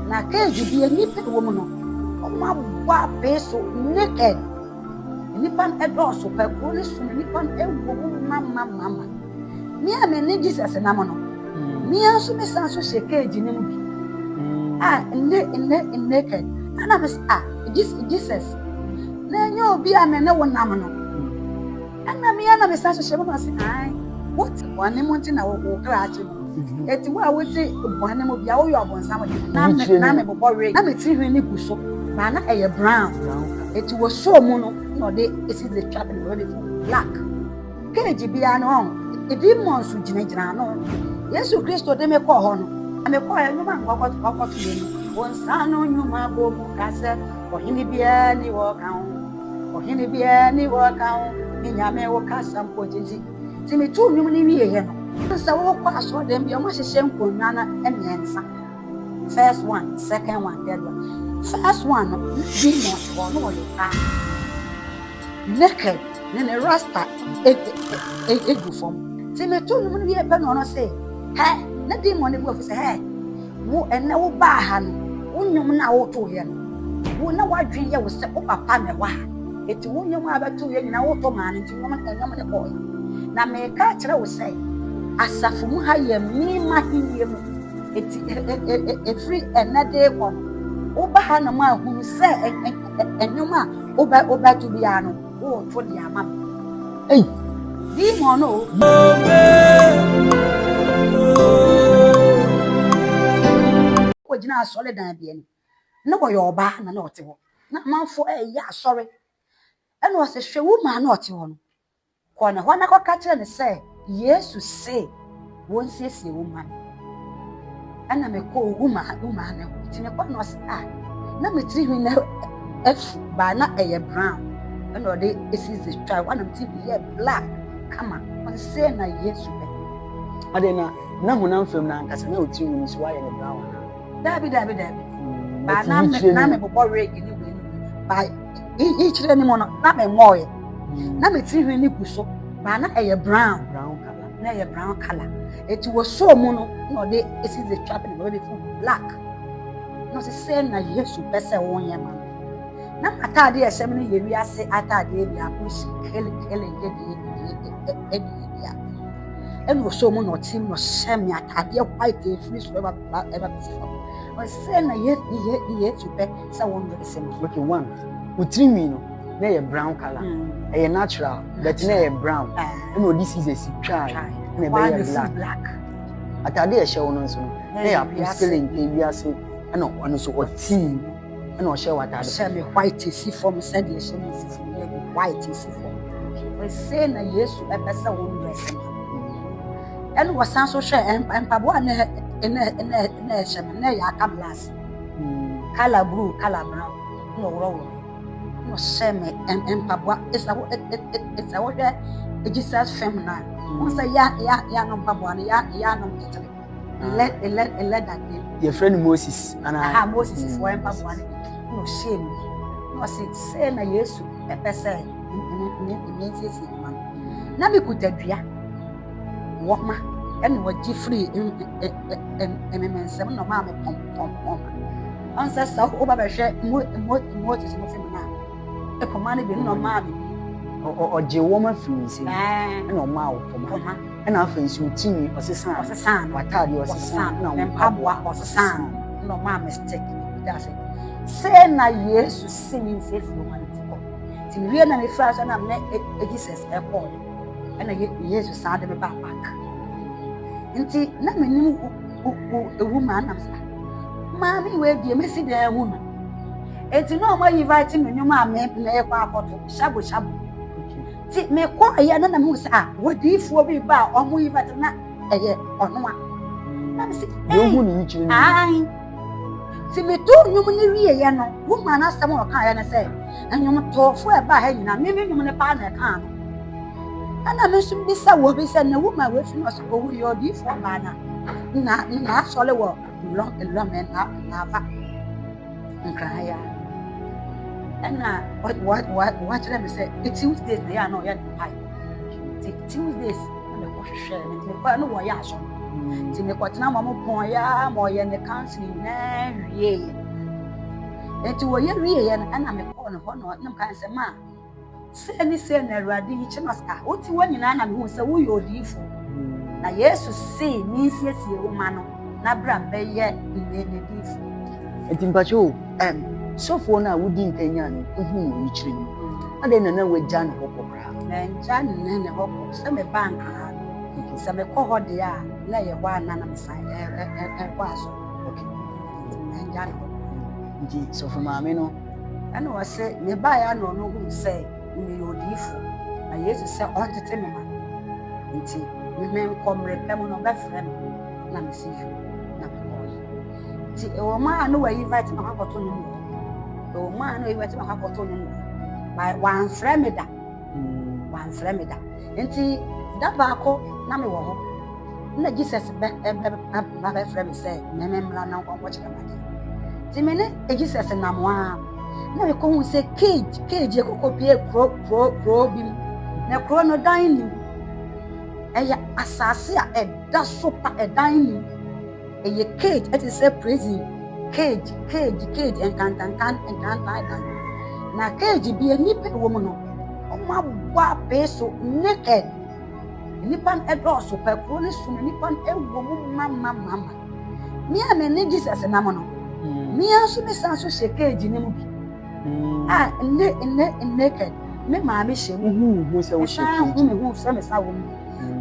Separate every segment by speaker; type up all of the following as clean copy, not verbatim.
Speaker 1: na cage bi nipa wo mu no oma bua peso naked nipa edoso pa ko ne su nipa ewo mama me amene Jesus na mo no me aso me san so she cage ni mu bi naked ana me Jesus na nyo obi amene wo nam no ana me san so she mo say ai what one month na wo kra achi eti wo a wote bone mo bia wo yo abonsam na me bobo re na me ti hwe ni guso ba na eye brown eti wo show mu no no de esi the trap and ready for black cage bia no e demons gina no Yesu Kristo de me ko ho no me ko ya nyuma ngokọ to ni won sanu nyuma bo mu kase ohini bia ni wo kan ohini bia ni wo kan ni nyame wo kasa mpo jinji ti me tu nyum ni wiye he no sa wo kwa so dem bia mo hyehye nkonwa na emiensa first one second one third one first one demons for no yo ka naked ne rasta egu form ti me tu nyum ni wiye pe no say hey na demon ne bu afuse hey wo ene wo ba ha no wonyum na wo to he no wo na wadwen ye wo se wo papa me wa eti wonyum abeto ye nyina wo to ma ne ti nyum ne boy na me ka kire wo se asafu mu ha ye mi ma hiye mu eti free enade ko wo ba ha na ma hu se enyum a wo ba to bia no wo to dia ama demon no wajina solid dan bia ni na wo yo ba na ote ho na manfo ya asore eno se hwe wo ma na ote ho no ko na ho na ko ka kire ne se Yesu se won siesie wo ma ana me ko wo ma na ti me ko no se na me tri hwi na f ba na eye brown eno de esi the try one am ti be black kama on se na Yesu be
Speaker 2: adena na honam fam na ankasa na oti wu so wa ye brown
Speaker 1: dabi ba na me bobo regi ni we ba I chire ni mo no na me moye na me ti hwe ni guso ba na eye brown color na eye brown color eti wo so mu no no de esi the trap and ready for black no se na Yesu pese won ye ma na atade e sem ni ye wi ase atade e bi apushi kele de eno so mu no tim no shem ya atade white e free so eba o se na ye to be say one do the same.
Speaker 2: Okay, one utrimi no na ye brown color e natural but na ye brown no this is a try na be black atade e shewo no nso na ye apostolic e bi ase na ono so otim na o shewo atade
Speaker 1: she white si form said ye she si form white si form we say na Yesu e be say one do the same and was so share and pabo na na ya kablas color blue color brown no wrong no shame and pabo it's a what Jesus feminine once ya no pabo ya no let that day
Speaker 2: your friend Moses and
Speaker 1: Moses for pabo no shame no say na Yesu e say ni man na bi kutadua woma and what free ensem no ma me pom ancestor over be hwe mo ti mo fi na e poma na bi no ma me
Speaker 2: o je woma free si na o ma o poma na afansi utimi osesan watade osesan na
Speaker 1: mpaboa osesan no ma mistake that's it say na Yesu singing says no man ti wie na me fra so na me Jesus e call na Yesu sa de me back nti na menim ewu ma na msa maami we die mesi da ewu no enti no ma invite me nyuma me na e kwa akoto shabo ti me ko aya na me sa wodifuo bi ba omo invite na eye ono a na me si
Speaker 2: yo hu ni chiri
Speaker 1: ai ti me to nyum ni wie ye no wo ma na sam o kan ya na se anyum to fo e ba ha nyina me nyum ne pa na kan no ana me sum bisa wo bisa na wo ma we fi no so wo yo di fo ba na so le wo long men na va nkra ya ana what let me say it's Tuesdays they are no ya pai Tuesdays na me ko hwehwe me ko no wo ya so Ti me kwatena mama pon ya ma ye ne counseling na wie. Enti wo ye wie ye na me ko no ho no nem kan se ma. Se ni se na Awurade yi chi no ska. Wo ti wo nyina na me hu se wo ye odifo. Na Yesu se ni siesie wo ma no na bra be ye ne difo.
Speaker 2: Enti mpacho sofo na wodi nkanya no ohu wo yichiri no. Ade na we jan ho kokra.
Speaker 1: Na jan ne ho ko se me bank ha. Se me ko ho de a na ye ho ana na me sai kwaso.
Speaker 2: Okay.
Speaker 1: Na jan ho.
Speaker 2: Nti sofo maame no
Speaker 1: ana wo se me ba ya no no hu se me yodifo. Na Yesu se on tete me ma. Nti me nkomre pem no be frɛ me na me si hu na me ko. Nti e wo ma no wa invite me akɔto no mu. E wo ma no invite me akɔto no mu. Ba wan frɛ me da. Wan frɛ me da. Nti da ba ko na me wo ho. Na Jesus be frɛ me sɛ me mra na nkɔnkɔ kyerɛ ma de. Nti me ne Jesus na mo a na me ko hu sɛ cage ekokopie kro bi na kro no dan ni. Eya asase a ɛda so pa ɛdan ni. Eye cage it is a prison. Cage enkantankan na cage bi enipa wo mu no o ma bwa peso naked nipa edo so pa kro ni so nipa ewo mu mama me a me ne Jesus na mo no me aso me san so she cage ni mu bi naked me ma me she mu
Speaker 2: hu se wo she cage
Speaker 1: me hu se me sa wo mu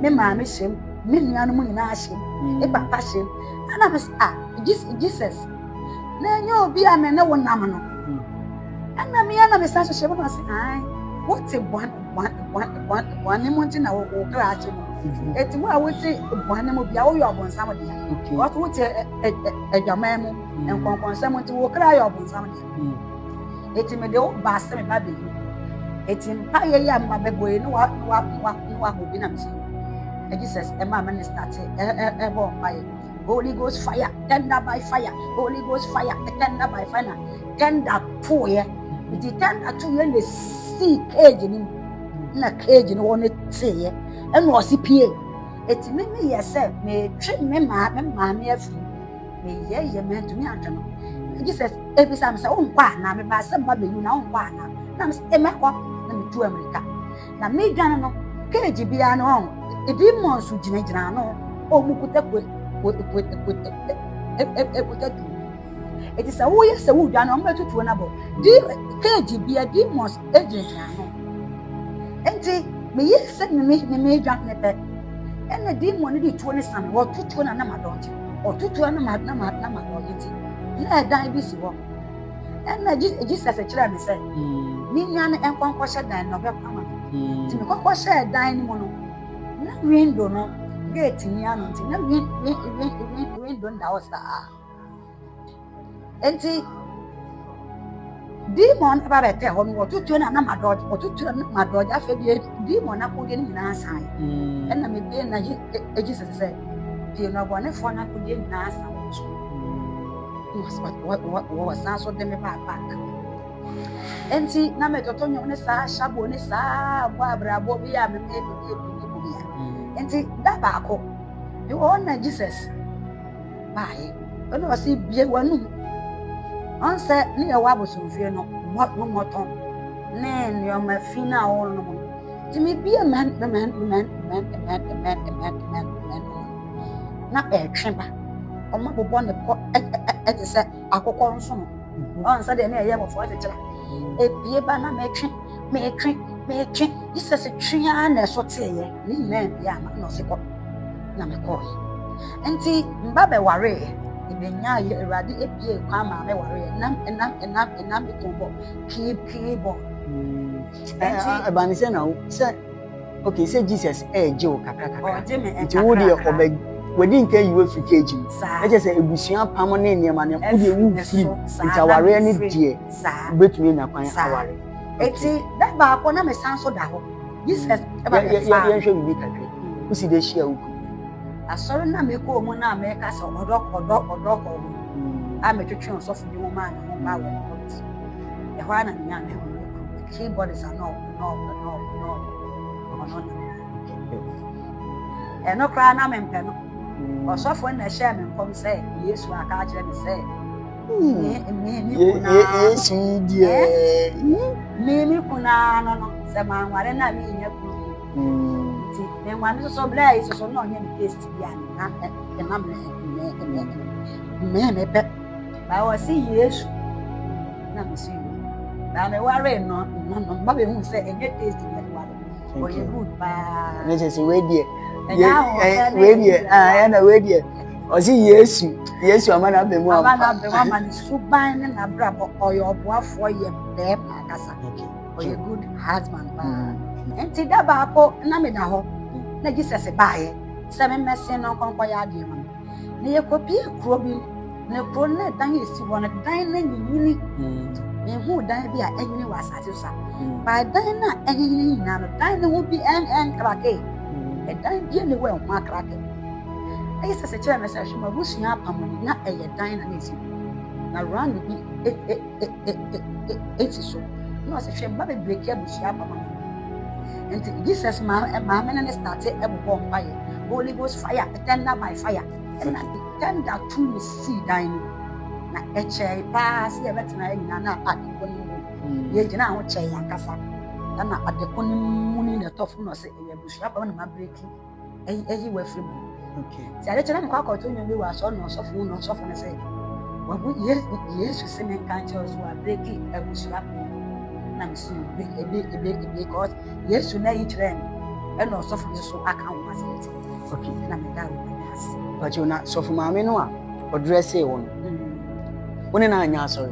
Speaker 1: me ma me she me nua no mu nyina she e papa she ana me Jesus na nyo obi a me ne wo nam no ana me ana me san so she ba say ai what a one ne monti na wo kra ache no eti wo a wo ti one mo bia wo yo obonsam de ya what wo ti adwaman mu enkonkonsam ti wo kra yo obonsam de eti me de wo ba se me ba be eti mpa ye ya mba be boy no wa go bi na me say Jesus e ma me start e bo fire Holy Ghost fire tender by fire Holy Ghost fire tender by fire tender to ye the tender to ye le see cage ni na cage no won tie e no si pie eti me ye say me twi me ma me afi me ye me to me antano Jesus every time say on kwa na me ba say ba be na on kwa na me say me kwa na me tu America na me dwan no cage bia no on e bi monsu gina no o mu kutakwe it is a way as a wood and number to another. Cage be a demons agent. And me, yes, send me drunk nepet. And the demon did 20 some or 2 and a don't or 2 and a madam. Let die busy walk. And just as a child said, me and conquer than no common. To conquer share dining mono. No window no. Get in yan until na win don't house enti demon aba bete ho no tutu na ma dodge o tutu na ma dodge afa bi demon na ko de ni na asan na me be na Jesus say bi no bo ne fo na ko de ni na asan what san so de me ba enti na me toto nyo ne sa shabo ne sa bo abrabo bi ya me enti da ba ko you na Jesus bye ono wasi bie wanu on say ni e wa bosomfie no moton ne nyo ma fina all no ti me bie man na e tweba o ma bobo ne ko e te say akokọ nso no on say de ne ye mo fo te kira e bie ba na me twe Jesus twa na so te ye ni na bia ma no se ko na me ko enti mba be ware ibenya ye Awurade epie kwa ma me ware enam bitombo ki bo
Speaker 2: abani se na se okay say Jesus je o kakra
Speaker 1: nti
Speaker 2: wo de obe wedi nka yiwe frikeji e je say ebusua pam ne niam ne wo de wu free nti aware ne die betumi na kwan aware
Speaker 1: eti da ba ko na me sanso da ho Jesus e ba
Speaker 2: ye hwe bibi kakra usi de hia wuku
Speaker 1: asori na me ko mu na me ka so odo ko a me twetwe so fu bi mu ma na mo ba wo e ho ana nya me ho keyboard is no no no no no no no kra na me mpe no Ọsọfo na share me nkom say Yesu aka akire me say
Speaker 2: Yesu die.
Speaker 1: Me kuna no se ma nware na me nya ku. Ti me nware so bla yi so no nya me taste bia na na me pe. Ba wo si Yesu na me si. Ba me ware no ba be hu say enye taste bia ware. Oh you good ba.
Speaker 2: Na je say we die. We die ya na we die. O si Yesu amana be mu
Speaker 1: amana be mu amana suban ne na bra bo oyo oboafo ye be pa kasa. Oh you good husband ba. Enti da ba ko na me da ho. Na Jesus baaye. Se me mese no konkɔ ya ade ho. Na ye kopi kuro bi na kuro na dan esi wo na dan na nyini. Hu dan bi a enyini wa asase so. Ba dan na enyini nyina no dan ne ho bi en krake. E dan bi ne wo en krake. Ayi sese kire me se hwema busua apamoni na eye dan na esi. Na round bi eti so. No se hwema be break busua apamoni. Enti Jesus ma me na start ebobo mpaye. Holy Ghost fire, tender by fire. And tender to me see dan na eche pass ye betina nyina na adeko ni mu ye gina ho che yankasa na adeko ni mu ni na tofu no se ye busua pa na ma break eyi wa free mu
Speaker 2: okay
Speaker 1: ti ade chena kwa kwa to nyu bi wa so no sofu no se wa bu Yesu se me kan che so wa break busua na mi su ebe because Yesu na yi chire e no sofu so aka ho asete
Speaker 2: okay
Speaker 1: na me dawo asi
Speaker 2: but you na sofu maame no a odresse wo no woni na anya sorry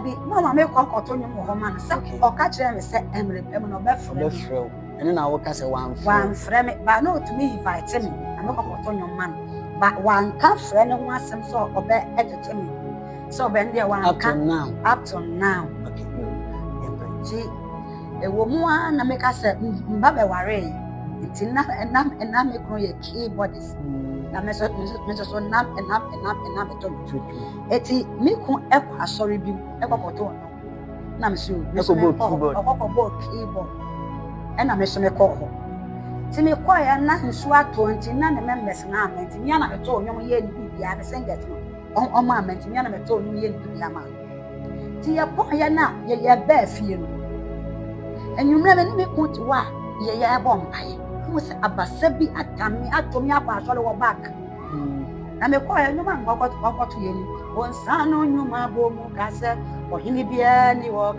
Speaker 1: bi mama me kokoto nyum ho ma no se o ka kire me se emre no be
Speaker 2: frɛ ene na wo ka se wan
Speaker 1: frɛ me ba no to me invite me am kokoto nyum ma no ba wan ka frɛ no ho asem so o be etete me so be ndie wan ka up to now
Speaker 2: okay
Speaker 1: ji e wo mu na me ka se mba be ware nti na me kro ye keyboardist na me so nam to eti me ku ekwa asori bi ekokoto no na me so ekobo keyboard na me so me ko ho ti me ko ya na nsu ato nti na me members na amenti nya na me to nyom ye ni bibia me singers no on ma amenti nya na me to nyom ye ni bibia ma ti ya po ya na ye ba fie no enwumre me ni me ku ti wa ye ya bo mpae was abasa bi atami atomi akwa asole wo back na me kwa nyuma ngokọtụ yeni onsano nyuma bo mu kase ohini bia ni wo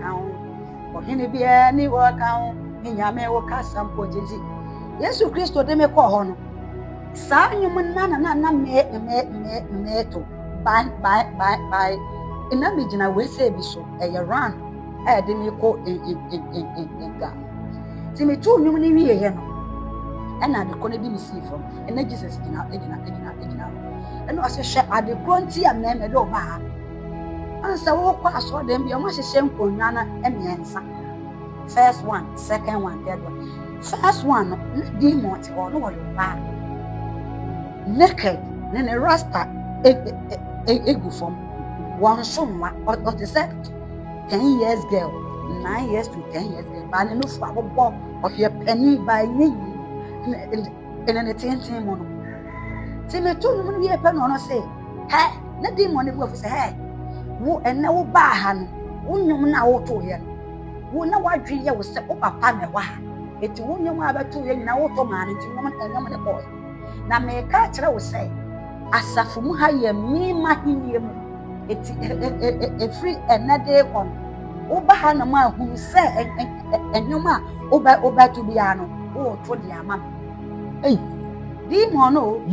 Speaker 1: kan nyame wo kasa mpo jeji Yesu Kristo de me kwa ho no sa nyuma na me to bye ina me gina we se bi so e ye run e de me ko ga ti me tu nyuma ni wie ye no ena de ko ne bi mi see from ena Jesus gina ena o se hwe ade kronti a me do ba ansa wo kwa so dem bi o ma hye nkonwa na emiensa first one second one third one first one na demon ti ho no wo ba naked ne rasta egu from one somwa o te say 10 years girl 9 years to 10 years girl ba ne no fu abobo o hye pani ba ni ene tintin mo no ti me to no wie pe no no say he na demon ne bu afu say he wo ene wo ba ha no wonyum na wo to ye wo na wadwe ye wo se o papa me wa eti wonyum abeto ye nyina wo to ma ne ti mo na ne boy na me ka kire wo say asafu mu ha ye mi ma hinie mu eti free enade kon wo ba ha na ma hu se enyum a o ba to bia no o to dia ma ei demon no